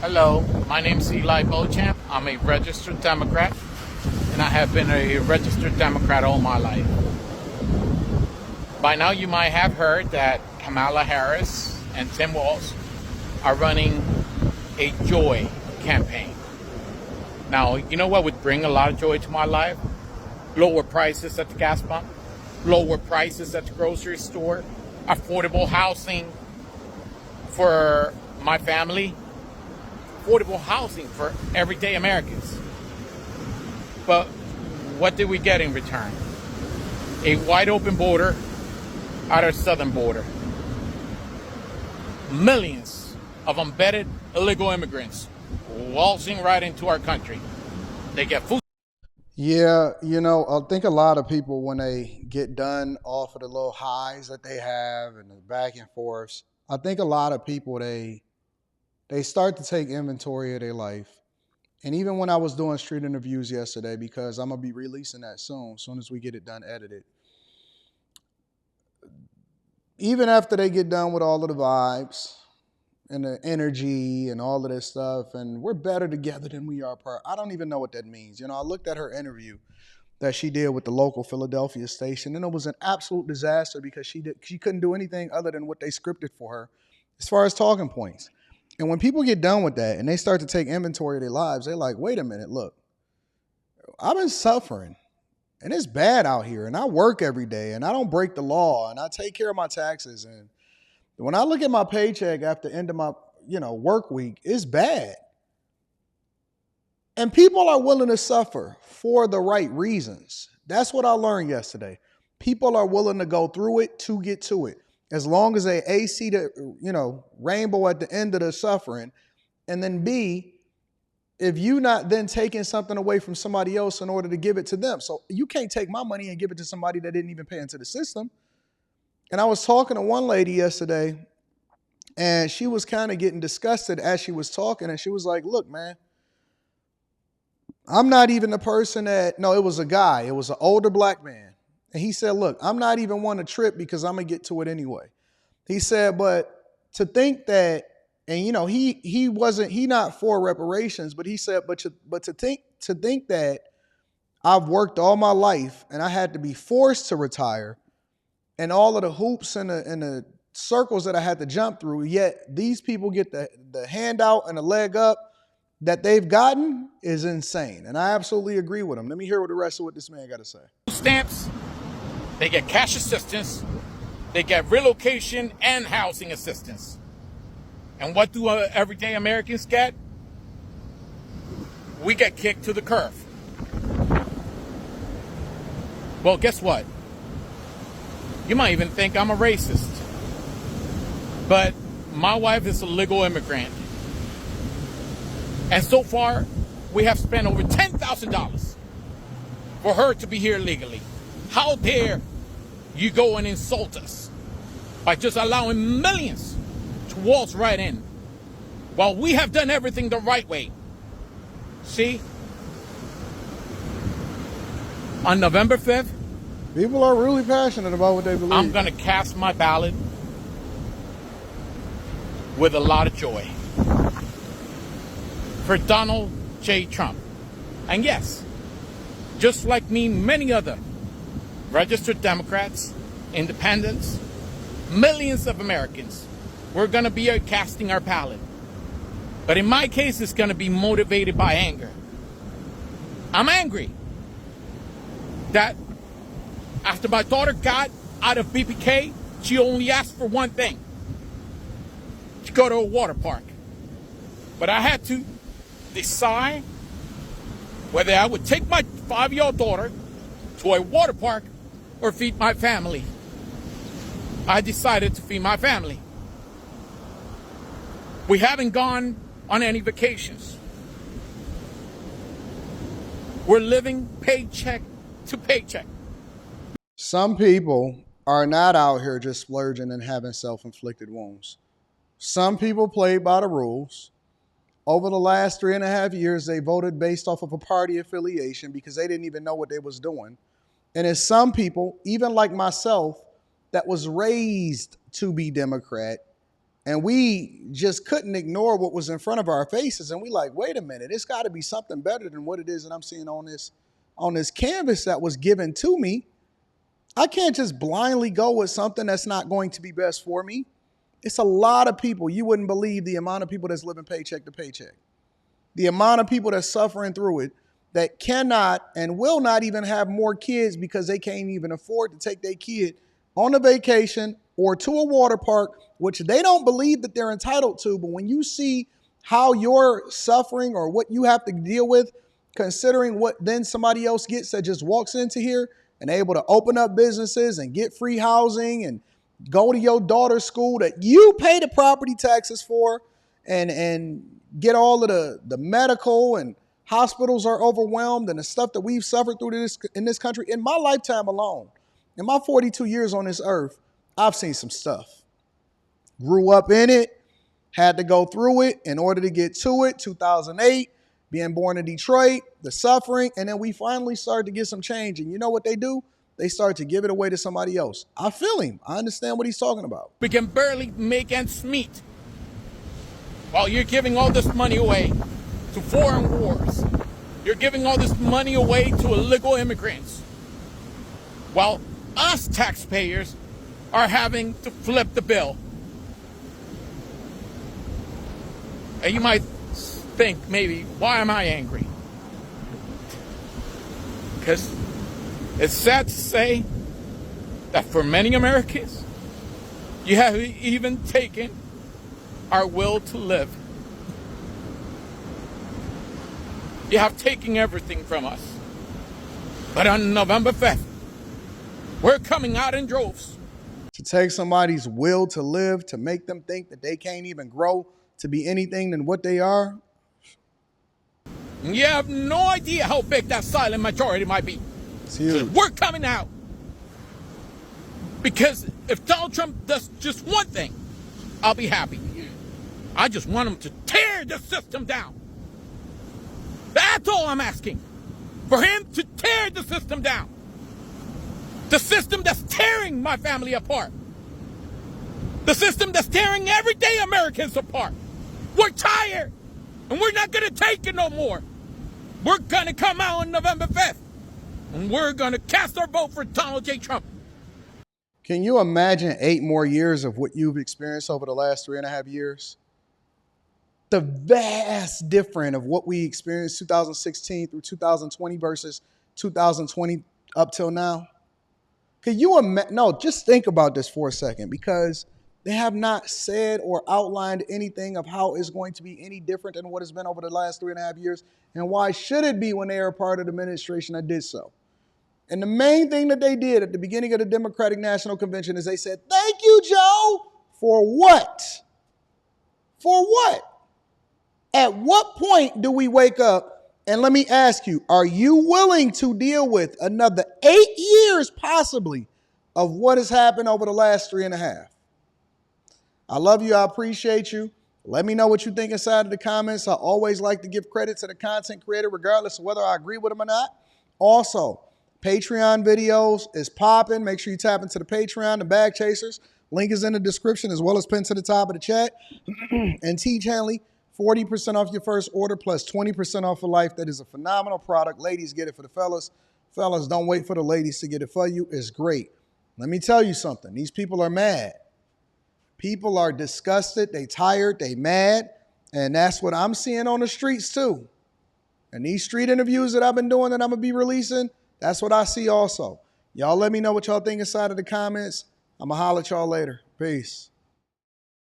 Hello, my name's Eli Beauchamp. I'm a registered Democrat, and I have been a registered Democrat all my life. By now, you might have heard that Kamala Harris and Tim Walz are running a joy campaign. Now, you know what would bring a lot of joy to my life? Lower prices at the gas pump, lower prices at the grocery store, affordable housing for my family, affordable housing for everyday Americans. But what did we get in return? A wide open border at our southern border. Millions of embedded illegal immigrants waltzing right into our country. They get food. Yeah, I think a lot of people, when they get done off of the little highs that they have and the back and forths, I think a lot of people they start to take inventory of their life. And even when I was doing street interviews yesterday, because I'm gonna be releasing that soon as we get it done edited. Even after they get done with all of the vibes and the energy and all of this stuff, and we're better together than we are apart. I don't even know what that means. I looked at her interview that she did with the local Philadelphia station, and it was an absolute disaster because she couldn't do anything other than what they scripted for her as far as talking points. And when people get done with that and they start to take inventory of their lives, they're like, wait a minute, look, I've been suffering and it's bad out here, and I work every day and I don't break the law and I take care of my taxes. And when I look at my paycheck after the end of my work week, it's bad. And people are willing to suffer for the right reasons. That's what I learned yesterday. People are willing to go through it to get to it. As long as they A, see the rainbow at the end of the suffering, and then B, if you not then taking something away from somebody else in order to give it to them. So you can't take my money and give it to somebody that didn't even pay into the system. And I was talking to one lady yesterday, and she was kind of getting disgusted as she was talking, and she was like, look, man, I'm not even the person no, it was a guy. It was an older black man. And he said, look, I'm not even one to trip because I'm going to get to it anyway. He said, but to think that, and he not for reparations, but he said, but to think that I've worked all my life and I had to be forced to retire, and all of the hoops and the circles that I had to jump through, yet these people get the handout and the leg up that they've gotten is insane. And I absolutely agree with him. Let me hear what the rest of what this man got to say. Stamps, they get cash assistance, they get relocation and housing assistance. And what do everyday Americans get? We get kicked to the curb. Well, guess what? You might even think I'm a racist. But my wife is a legal immigrant. And so far, we have spent over $10,000 for her to be here legally. How dare you go and insult us by just allowing millions to waltz right in while we have done everything the right way? See? On November 5th, People are really passionate about what they believe. I'm going to cast my ballot with a lot of joy for Donald J. Trump. And yes, just like me, many other registered Democrats, independents, millions of Americans, we're going to be casting our ballot. But in my case, it's going to be motivated by anger. I'm angry that after my daughter got out of BPK, she only asked for one thing: to go to a water park. But I had to decide whether I would take my 5-year-old daughter to a water park or feed my family. I decided to feed my family. We haven't gone on any vacations. We're living paycheck to paycheck. Some people are not out here just splurging and having self-inflicted wounds. Some people played by the rules. Over the last 3.5 years, they voted based off of a party affiliation because they didn't even know what they was doing. And it's some people, even like myself, that was raised to be Democrat, And we just couldn't ignore what was in front of our faces. And we like, wait a minute, it's got to be something better than what it is that I'm seeing on this canvas that was given to me. I can't just blindly go with something that's not going to be best for me. It's a lot of people. You wouldn't believe the amount of people that's living paycheck to paycheck. The amount of people that's suffering through it that cannot and will not even have more kids because they can't even afford to take their kid on a vacation or to a water park, which they don't believe that they're entitled to. But when you see how you're suffering or what you have to deal with, considering what then somebody else gets that just walks into here and able to open up businesses and get free housing and go to your daughter's school that you pay the property taxes for and get all of the medical, and hospitals are overwhelmed, and the stuff that we've suffered through in this country. In my lifetime alone, in my 42 years on this earth, I've seen some stuff. Grew up in it, had to go through it in order to get to it. 2008, being born in Detroit, the suffering, and then we finally started to get some change. And you know what they do? They start to give it away to somebody else. I feel him. I understand what he's talking about. We can barely make ends meet while you're giving all this money away to foreign wars. You're giving all this money away to illegal immigrants, while us taxpayers are having to flip the bill. And you might think maybe, why am I angry? Because it's sad to say that for many Americans, you have even taken our will to live. You have taken everything from us. But on November 5th, we're coming out in droves. To take somebody's will to live, to make them think that they can't even grow to be anything than what they are. You have no idea how big that silent majority might be. It's huge. We're coming out. Because if Donald Trump does just one thing, I'll be happy. I just want him to tear the system down. That's all I'm asking. For him to tear the system down. The system that's tearing my family apart. The system that's tearing everyday Americans apart. We're tired. And we're not going to take it no more. We're going to come out on November 5th. And we're going to cast our vote for Donald J. Trump. Can you imagine 8 more years of what you've experienced over the last 3.5 years? The vast difference of what we experienced 2016 through 2020 versus 2020 up till now. Can you imagine? No, just think about this for a second, because they have not said or outlined anything of how it's going to be any different than what it's been over the last 3.5 years. And why should it be when they are part of the administration that did so? And the main thing that they did at the beginning of the Democratic National Convention is they said, thank you, Joe. For what? For what? At what point do we wake up? And let me ask you, are you willing to deal with another 8 years possibly of what has happened over the last 3.5? I love you. I appreciate you. Let me know what you think inside of the comments. I always like to give credit to the content creator, regardless of whether I agree with them or not. Also, Patreon videos is popping. Make sure you tap into the Patreon, the Bag Chasers. Link is in the description as well as pinned to the top of the chat. And T. Chanley, 40% off your first order plus 20% off for life. That is a phenomenal product. Ladies, get it for the fellas. Fellas, don't wait for the ladies to get it for you. It's great. Let me tell you something. These people are mad. People are disgusted. They tired. They mad. And that's what I'm seeing on the streets too. And these street interviews that I've been doing that I'm going to be releasing, that's what I see also. Y'all let me know what y'all think inside of the comments. I'm going to holler at y'all later. Peace.